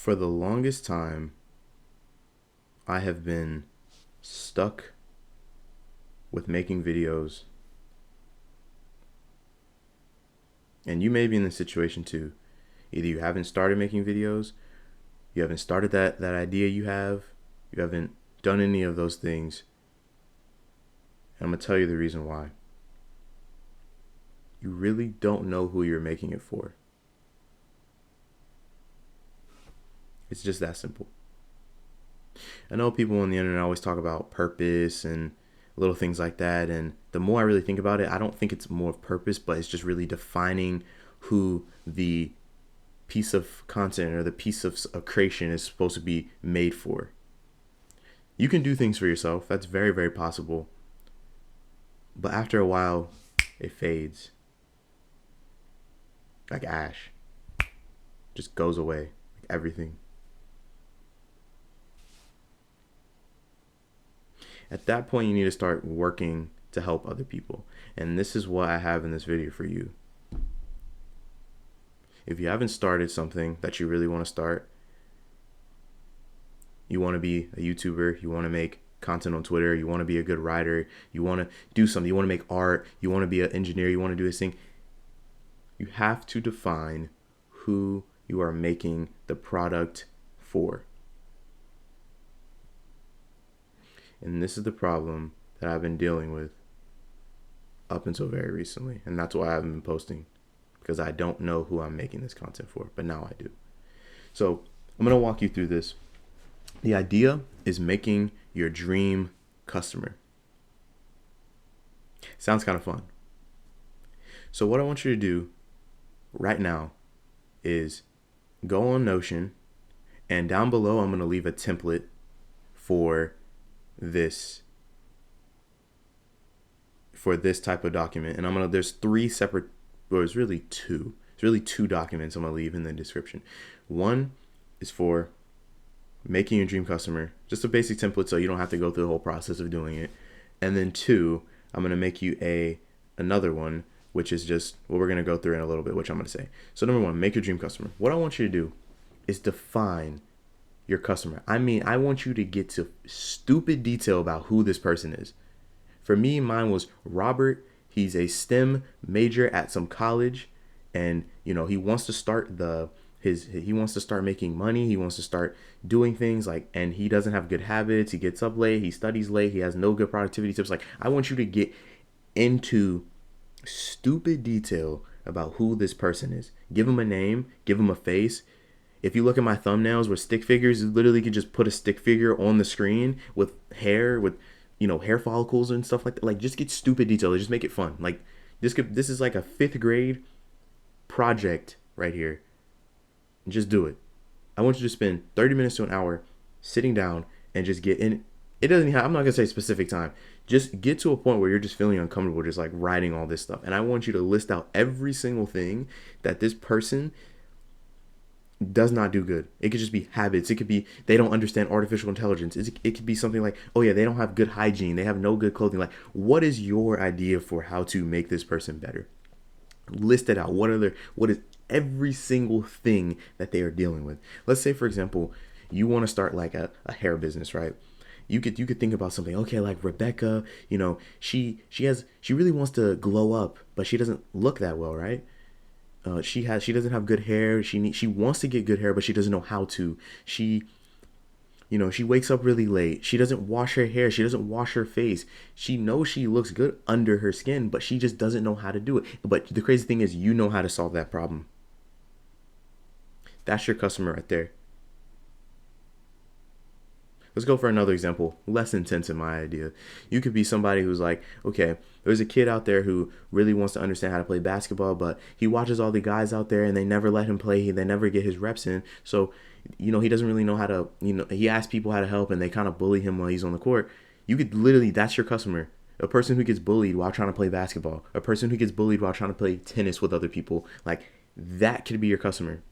For the longest time, I have been stuck with making videos. And you may be in this situation too. Either you haven't started making videos, you haven't started that idea you haven't done any of those things. And I'm going to tell you the reason why. You really don't know who you're making it for. It's just that simple. I know people on the internet always talk about purpose and little things like that. And the more I really think about it, I don't think it's more of purpose, but it's just really defining who the piece of content or the piece of creation is supposed to be made for. You can do things for yourself. That's very, very possible. But after a while, it fades. Like ash. Just goes away. Like everything. At that point, you need to start working to help other people. And this is what I have in this video for you. If you haven't started something that you really want to start, you want to be a YouTuber, you want to make content on Twitter, you want to be a good writer, you want to do something, you want to make art, you want to be an engineer, you want to do this thing, you have to define who you are making the product for. And this is the problem that I've been dealing with up until very recently. And that's why I haven't been posting, because I don't know who I'm making this content for, but now I do. So I'm going to walk you through this. The idea is making your dream customer. Sounds kind of fun. So what I want you to do right now is go on Notion, and down below I'm going to leave a template for this type of document. And there's three separate, well, it's really two documents I'm going to leave in the description. One is for making your dream customer, just a basic template so you don't have to go through the whole process of doing it. And then two, I'm going to make you another one, which is just what we're going to go through in a little bit, which I'm going to say. So number one, make your dream customer. What I want you to do is define your customer. I mean, I want you to get to stupid detail about who this person is. For me, mine was Robert. He's a STEM major at some college, and he wants to start he wants to start making money. He wants to start doing things and he doesn't have good habits. He gets up late. He studies late. He has no good productivity tips. I want you to get into stupid detail about who this person is. Give him a name. Give him a face. If you look at my thumbnails with stick figures, you literally could just put a stick figure on the screen with hair, with hair follicles and stuff like that. Just get stupid detail. Just make it fun. This is like a 5th grade project right here. Just do it. I want you to spend 30 minutes to an hour sitting down and just get in. It doesn't have, I'm not going to say specific time. Just get to a point where you're just feeling uncomfortable just writing all this stuff. And I want you to list out every single thing that this person does not do good. It could just be habits. It could be they don't understand artificial intelligence. It could be something like, oh yeah, they don't have good hygiene. They have no good clothing. What is your idea for how to make this person better? List it out. What is every single thing that they are dealing with? Let's say, for example, you want to start a hair business, right? You could think about something. Okay, like Rebecca, she really wants to glow up, but she doesn't look that well, right? She doesn't have good hair. She wants to get good hair, but she doesn't know how to. She wakes up really late. She doesn't wash her hair. She doesn't wash her face. She knows she looks good under her skin, but she just doesn't know how to do it. But the crazy thing is, you know how to solve that problem. That's your customer right there. Let's go for another example, less intense in my idea. You could be somebody who's okay, there's a kid out there who really wants to understand how to play basketball, but he watches all the guys out there and they never let him play. They never get his reps in. So, he doesn't really know how to, he asks people how to help and they kind of bully him while he's on the court. You could literally, that's your customer. A person who gets bullied while trying to play basketball. A person who gets bullied while trying to play tennis with other people. That could be your customer.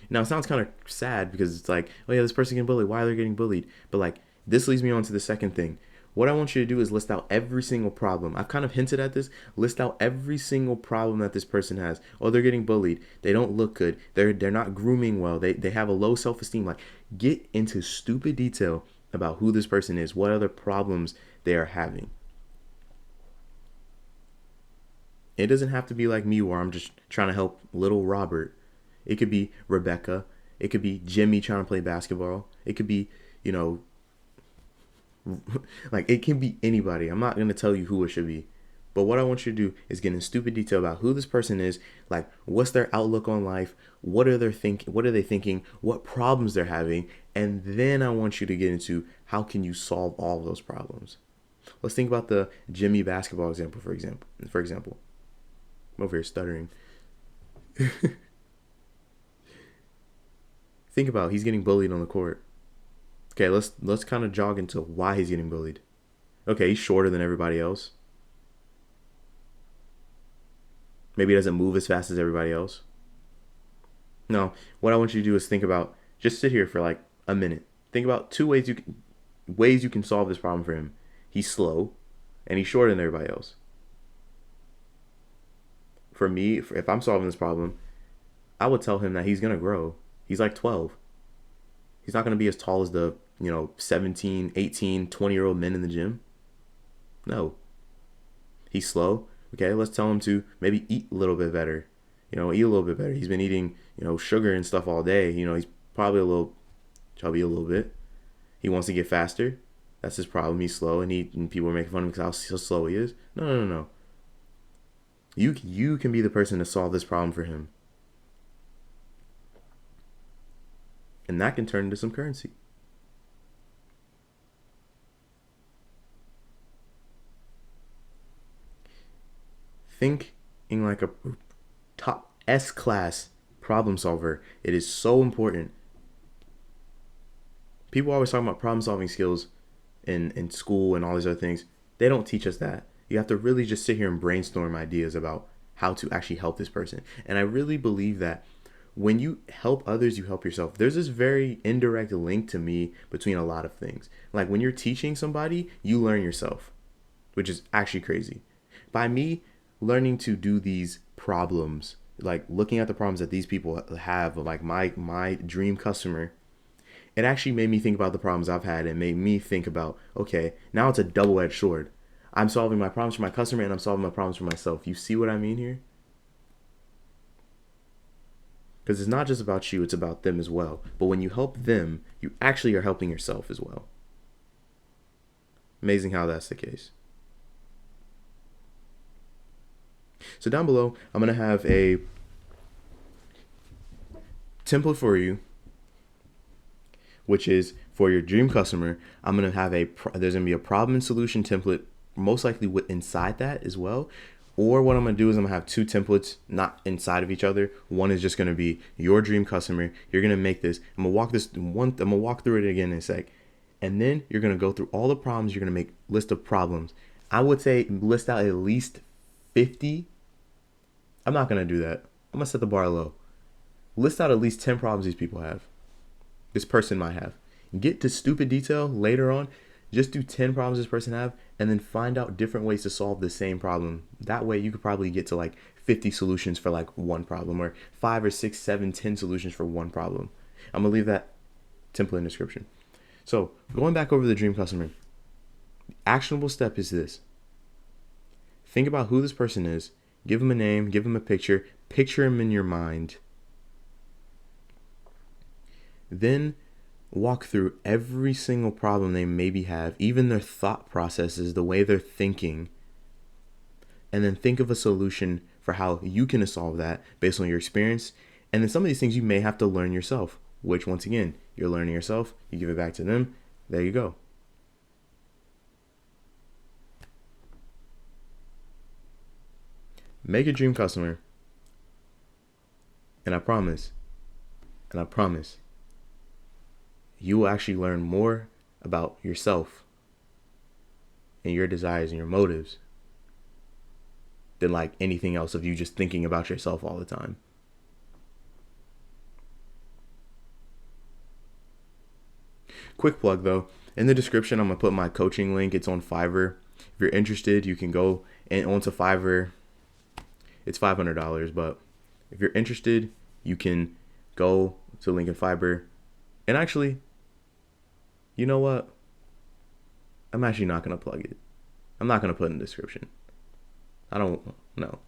Now, it sounds kind of sad because it's oh yeah, this person getting bullied. Why are they getting bullied? But this leads me on to the second thing. What I want you to do is list out every single problem. I've kind of hinted at this. List out every single problem that this person has. Oh, they're getting bullied. They don't look good. They're not grooming well. They have a low self-esteem. Like, get into stupid detail about who this person is, what other problems they are having. It doesn't have to be like me where I'm just trying to help little Robert. It could be Rebecca. It could be Jimmy trying to play basketball. It could be, you know, like, it can be anybody. I'm not going to tell you who it should be. But what I want you to do is get in stupid detail about who this person is, like what's their outlook on life, what are they thinking, what problems they're having, and then I want you to get into how can you solve all of those problems. Let's think about the Jimmy basketball example, for example. I'm over here stuttering. Think about he's getting bullied on the court. Okay, let's kind of jog into why he's getting bullied. Okay, he's shorter than everybody else. Maybe he doesn't move as fast as everybody else. No, what I want you to do is think about, just sit here for like a minute. Think about two ways you can solve this problem for him. He's slow, and he's shorter than everybody else. For me, if I'm solving this problem, I would tell him that he's gonna grow. He's like 12. He's not gonna be as tall as the 17, 18, 20-year-old men in the gym. No. He's slow. Okay, let's tell him to maybe eat a little bit better. Eat a little bit better. He's been eating, sugar and stuff all day. He's probably a little chubby a little bit. He wants to get faster. That's his problem. He's slow, and people are making fun of him because how slow he is. No. You can be the person to solve this problem for him. And that can turn into some currency. Thinking like a top S-class problem solver. It is so important. People always talk about problem solving skills in school and all these other things. They don't teach us that. You have to really just sit here and brainstorm ideas about how to actually help this person. And I really believe that when you help others, you help yourself. There's this very indirect link to me between a lot of things. Like when you're teaching somebody, you learn yourself, which is actually crazy. By me learning to do these problems, like looking at the problems that these people have, like my dream customer, it actually made me think about the problems I've had and made me think about, okay, now it's a double-edged sword. I'm solving my problems for my customer and I'm solving my problems for myself. You see what I mean here? Because it's not just about you, it's about them as well. But when you help them, you actually are helping yourself as well. Amazing how that's the case. So down below, I'm going to have a template for you, which is for your dream customer. I'm going to have there's going to be a problem and solution template, most likely inside that as well. Or what I'm going to do is I'm going to have two templates not inside of each other. One is just going to be your dream customer. You're going to make this. I'm going to walk through it again in a sec. And then you're going to go through all the problems. You're going to make a list of problems. I would say list out at least 50. I'm not going to do that. I'm going to set the bar low. List out at least 10 problems these people have. This person might have. Get to stupid detail later on. Just do 10 problems this person have and then find out different ways to solve the same problem. That way you could probably get to like 50 solutions for like one problem, or 5 or 6, 7, 10 solutions for one problem. I'm going to leave that template in the description. So going back over the dream customer, the actionable step is this. Think about who this person is. Give them a name, give them a picture him in your mind. Then walk through every single problem they maybe have, even their thought processes, the way they're thinking, and then think of a solution for how you can solve that based on your experience. And then some of these things you may have to learn yourself, which once again, you're learning yourself, you give it back to them, there you go. Make a dream customer, and I promise, you will actually learn more about yourself and your desires and your motives than like anything else of you just thinking about yourself all the time. Quick plug though, In the description, I'm gonna put my coaching link. It's on Fiverr. If you're interested, you can go and onto Fiverr. It's $500, but if you're interested, you can go to link in Fiverr. And actually, you know what? I'm actually not gonna plug it. I'm not gonna put it in the description. I don't know.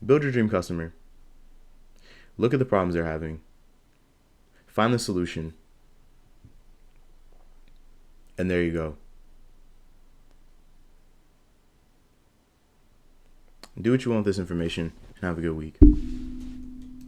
Build your dream customer. Look at the problems they're having. Find the solution. And there you go. Do what you want with this information and have a good week.